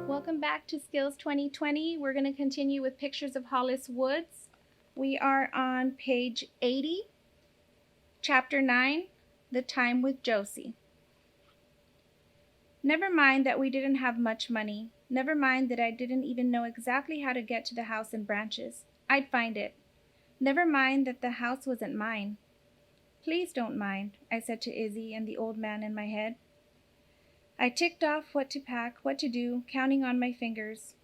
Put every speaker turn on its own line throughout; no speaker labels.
Welcome back to Skills 2020. We're going to continue with pictures of Hollis Woods. We are on page 80, chapter 9, The Time with Josie. Never mind that we didn't have much money. Never mind that I didn't even know exactly how to get to the house in Branches. I'd find it. Never mind that the house wasn't mine. Please don't mind, I said to Izzy and the old man in my head. I ticked off what to pack, what to do, counting on my fingers.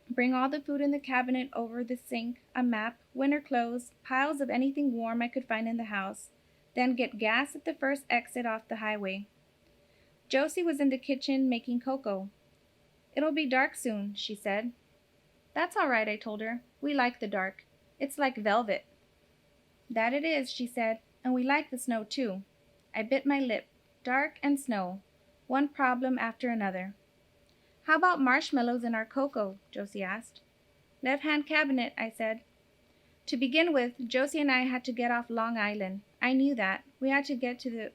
Bring all the food in the cabinet over the sink, a map, winter clothes, piles of anything warm I could find in the house, then get gas at the first exit off the highway. Josie was in the kitchen making cocoa. It'll be dark soon, she said. That's all right, I told her. We like the dark. It's like velvet. That it is, she said, and we like the snow too. I bit my lip. Dark and snow. One problem after another. How about marshmallows in our cocoa? Josie asked. Left-hand cabinet, I said. To begin with, Josie and I had to get off Long Island. I knew that. We had to get to the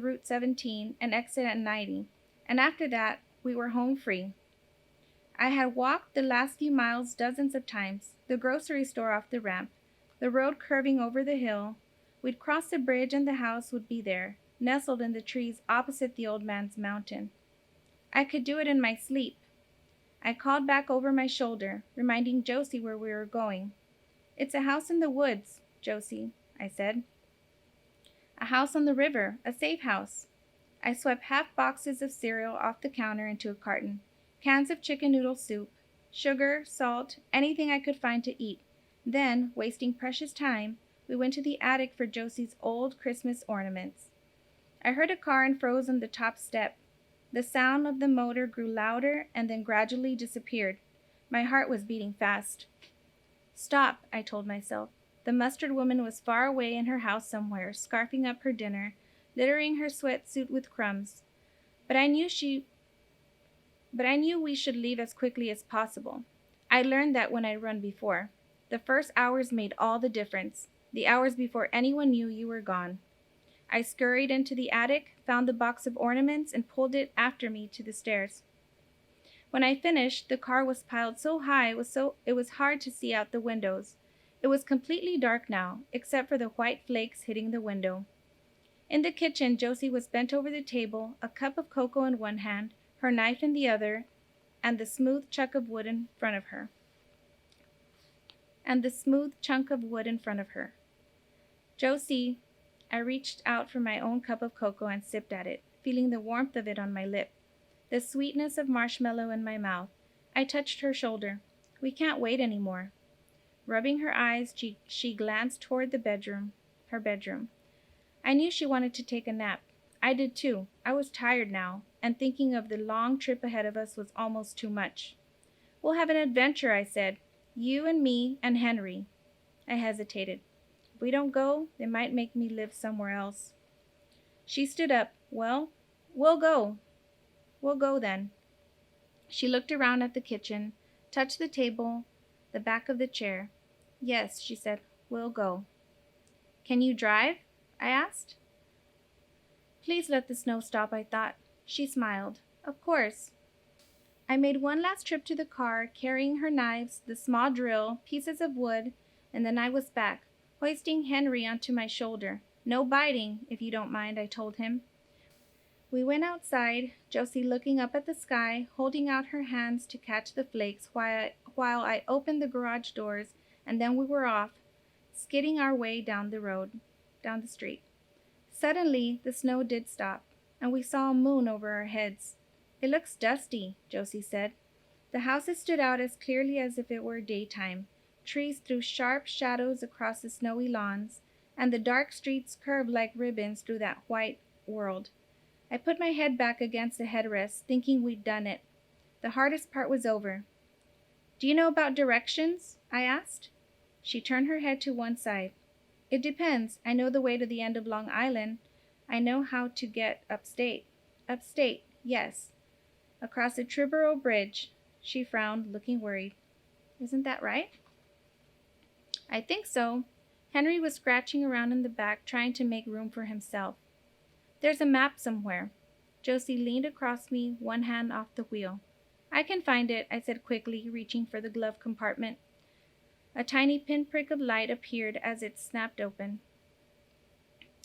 Route 17 and exit at 90, and after that, we were home free. I had walked the last few miles dozens of times, the grocery store off the ramp, the road curving over the hill. We'd cross the bridge and the house would be there, nestled in the trees opposite the old man's mountain. I could do it in my sleep. I called back over my shoulder, reminding Josie where we were going. It's a house in the woods, Josie, I said. A house on the river, a safe house. I swept half boxes of cereal off the counter into a carton, cans of chicken noodle soup, sugar, salt, anything I could find to eat. Then, wasting precious time, we went to the attic for Josie's old Christmas ornaments. I heard a car and froze on the top step. The sound of the motor grew louder and then gradually disappeared. My heart was beating fast. Stop, I told myself. The mustard woman was far away in her house somewhere, scarfing up her dinner, littering her sweatsuit with crumbs. But I knew we should leave as quickly as possible. I learned that when I'd run before. The first hours made all the difference, the hours before anyone knew you were gone. I scurried into the attic, found the box of ornaments, and pulled it after me to the stairs. When I finished, the car was piled so high it was hard to see out the windows. It was completely dark now, except for the white flakes hitting the window. In the kitchen, Josie was bent over the table, a cup of cocoa in one hand, her knife in the other, and the smooth chunk of wood in front of her. Josie, I reached out for my own cup of cocoa and sipped at it, feeling the warmth of it on my lip, the sweetness of marshmallow in my mouth. I touched her shoulder. We can't wait anymore. Rubbing her eyes, she glanced toward her bedroom. I knew she wanted to take a nap. I did too. I was tired now, and thinking of the long trip ahead of us was almost too much. We'll have an adventure, I said. You and me and Henry. I hesitated. If we don't go, they might make me live somewhere else. She stood up. Well, we'll go. We'll go then. She looked around at the kitchen, touched the table, the back of the chair. Yes, she said, we'll go. Can you drive? I asked. Please let the snow stop, I thought. She smiled. Of course. I made one last trip to the car, carrying her knives, the small drill, pieces of wood, and then I was back, hoisting Henry onto my shoulder. No biting, if you don't mind, I told him. We went outside, Josie looking up at the sky, holding out her hands to catch the flakes while I opened the garage doors, and then we were off, skidding our way down the street. Suddenly, the snow did stop, and we saw a moon over our heads. It looks dusty, Josie said. The houses stood out as clearly as if it were daytime. Trees threw sharp shadows across the snowy lawns, and the dark streets curved like ribbons through that white world. I put my head back against the headrest, thinking we'd done it. The hardest part was over. Do you know about directions? I asked. She turned her head to one side. It depends. I know the way to the end of Long Island. I know how to get upstate. Upstate, yes. Across the Triborough Bridge. She frowned, looking worried. Isn't that right? I think so. Henry was scratching around in the back, trying to make room for himself. There's a map somewhere. Josie leaned across me, one hand off the wheel. I can find it, I said quickly, reaching for the glove compartment. A tiny pinprick of light appeared as it snapped open.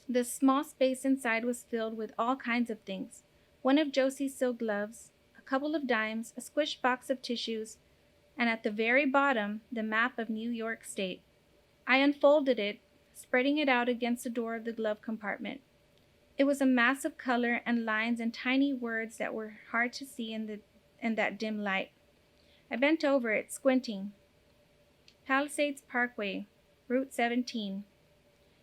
The small space inside was filled with all kinds of things. One of Josie's silk gloves, a couple of dimes, a squished box of tissues, and at the very bottom, the map of New York State. I unfolded it, spreading it out against the door of the glove compartment. It was a mass of color and lines and tiny words that were hard to see in that dim light. I bent over it, squinting. Palisades Parkway, Route 17.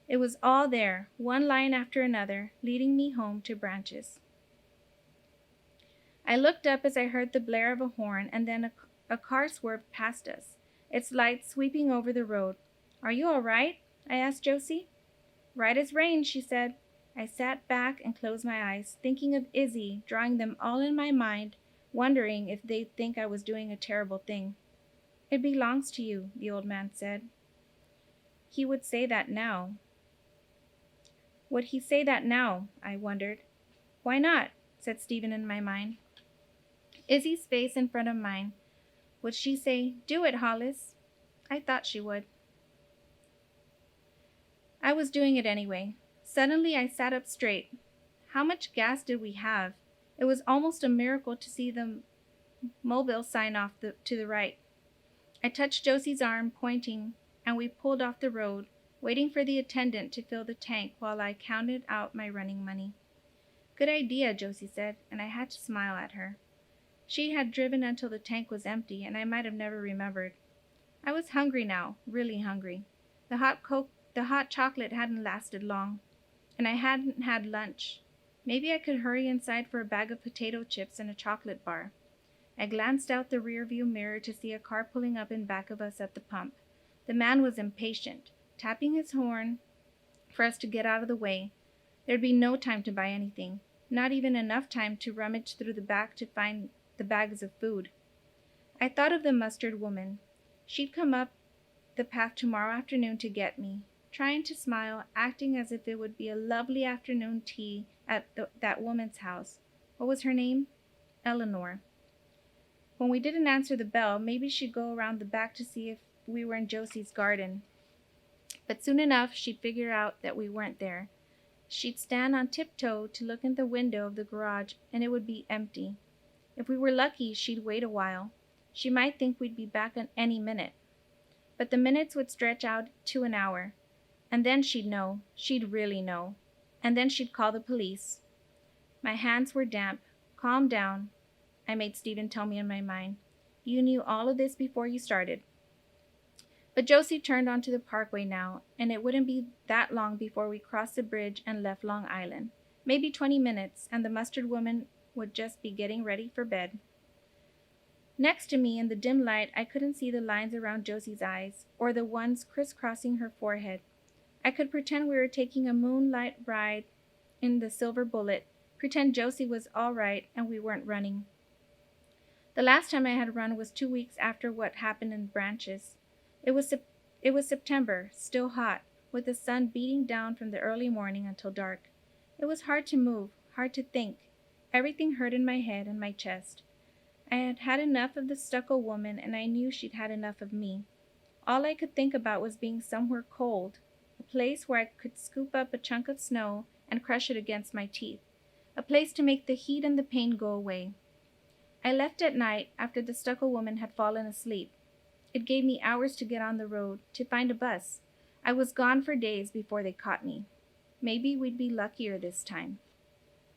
It was all there, one line after another, leading me home to Branches. I looked up as I heard the blare of a horn, and then a car swerved past us, its lights sweeping over the road. Are you all right? I asked Josie. Right as rain, she said. I sat back and closed my eyes, thinking of Izzy, drawing them all in my mind, wondering if they'd think I was doing a terrible thing. It belongs to you, the old man said. He would say that now. Would he say that now? I wondered. Why not? Said Stephen in my mind. Izzy's face in front of mine. Would she say, do it, Hollis? I thought she would. I was doing it anyway. Suddenly I sat up straight. How much gas did we have? It was almost a miracle to see the mobile sign off to the right. I touched Josie's arm, pointing, and we pulled off the road, waiting for the attendant to fill the tank while I counted out my running money. Good idea, Josie said, and I had to smile at her. She had driven until the tank was empty, and I might have never remembered. I was hungry now, really hungry. The hot chocolate hadn't lasted long, and I hadn't had lunch. Maybe I could hurry inside for a bag of potato chips and a chocolate bar. I glanced out the rearview mirror to see a car pulling up in back of us at the pump. The man was impatient, tapping his horn for us to get out of the way. There'd be no time to buy anything, not even enough time to rummage through the back to find the bags of food. I thought of the mustard woman. She'd come up the path tomorrow afternoon to get me, trying to smile, acting as if it would be a lovely afternoon tea at that woman's house. What was her name? Eleanor. When we didn't answer the bell, maybe she'd go around the back to see if we were in Josie's garden. But soon enough, she'd figure out that we weren't there. She'd stand on tiptoe to look in the window of the garage, and it would be empty. If we were lucky, she'd wait a while. She might think we'd be back in any minute. But the minutes would stretch out to an hour. And then she'd know. She'd really know. And then she'd call the police. My hands were damp. Calm down, I made Stephen tell me in my mind. You knew all of this before you started. But Josie turned onto the parkway now, and it wouldn't be that long before we crossed the bridge and left Long Island. Maybe 20 minutes, and the mustard woman would just be getting ready for bed. Next to me in the dim light, I couldn't see the lines around Josie's eyes, or the ones crisscrossing her forehead. I could pretend we were taking a moonlight ride in the Silver Bullet, pretend Josie was all right and we weren't running. The last time I had run was 2 weeks after what happened in Branches. It was September, still hot, with the sun beating down from the early morning until dark. It was hard to move, hard to think. Everything hurt in my head and my chest. I had had enough of the stucco woman, and I knew she'd had enough of me. All I could think about was being somewhere cold, a place where I could scoop up a chunk of snow and crush it against my teeth, a place to make the heat and the pain go away. I left at night after the stucco woman had fallen asleep. It gave me hours to get on the road, to find a bus. I was gone for days before they caught me. Maybe we'd be luckier this time.